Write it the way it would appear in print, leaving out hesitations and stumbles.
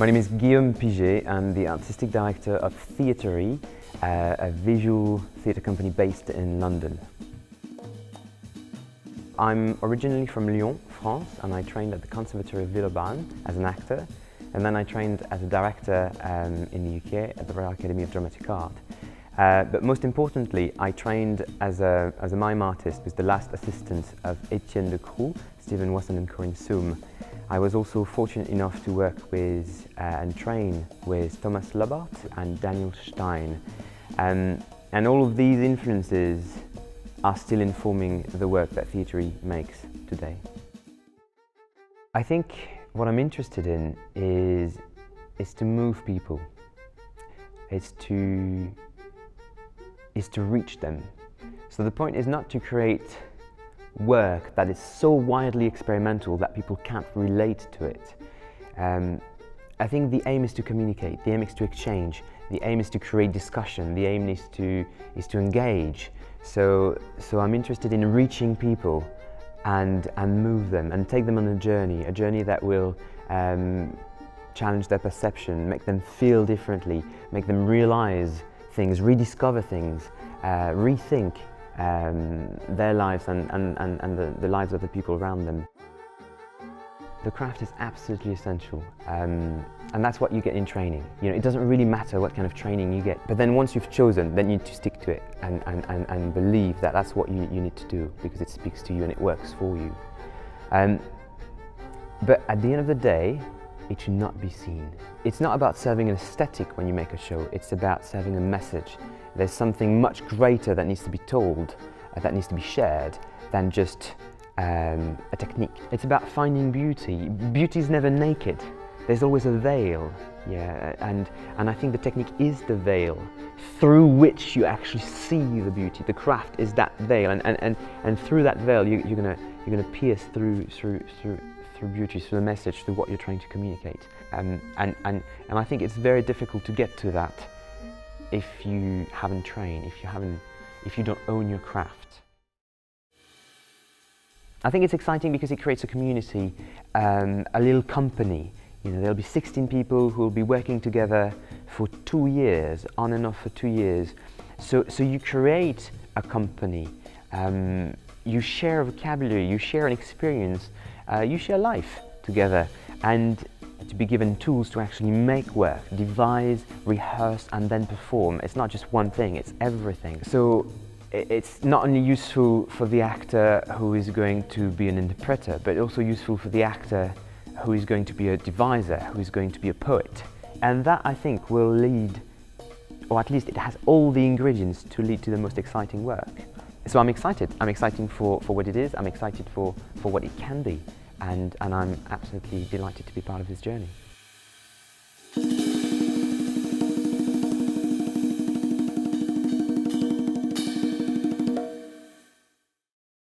My name is Guillame Pigé. I'm the artistic director of Theatery, a visual theatre company based in London. I'm originally from Lyon, France, and I trained at the Conservatory of Villeurbanne as an actor, and then I trained as a director in the UK at the Royal Academy of Dramatic Art. But most importantly, I trained as a mime artist with the last assistants of Etienne Le Croux, Stephen Wasson and Corinne Soum. I was also fortunate enough to work with and train with Thomas Lobart and Daniel Stein. And all of these influences are still informing the work that Theatery makes today. I think what I'm interested in is to move people. It's to reach them. So the point is not to create work that is so widely experimental that people can't relate to it. I think the aim is to communicate, the aim is to exchange, the aim is to create discussion, the aim is to engage. So I'm interested in reaching people and move them and take them on a journey that will challenge their perception, make them feel differently, make them realize things, rediscover things, rethink their lives and the lives of the people around them. The craft is absolutely essential, and that's what you get in training. You know, it doesn't really matter what kind of training you get, but then once you've chosen, then you need to stick to it and believe that that's what you need to do because it speaks to you and it works for you. But at the end of the day, it should not be seen. It's not about serving an aesthetic when you make a show, it's about serving a message. There's something much greater that needs to be told, that needs to be shared, than just a technique. It's about finding beauty. Beauty is never naked. There's always a veil, yeah, and I think the technique is the veil through which you actually see the beauty. The craft is that veil, and through that veil you're gonna pierce through beauty, through the message, through what you're trying to communicate. And I think it's very difficult to get to that if you haven't trained, if you don't own your craft. I think it's exciting because it creates a community, a little company. You know, there'll be 16 people who will be working together for 2 years, on and off for 2 years. So you create a company, you share a vocabulary, you share an experience, you share life together, and to be given tools to actually make work, devise, rehearse, and then perform. It's not just one thing, it's everything. So it's not only useful for the actor who is going to be an interpreter, but also useful for the actor who is going to be a deviser, who is going to be a poet. And that, I think, will lead, or at least it has all the ingredients to lead to the most exciting work. So I'm excited. I'm excited for what it is, I'm excited for what it can be, and I'm absolutely delighted to be part of this journey.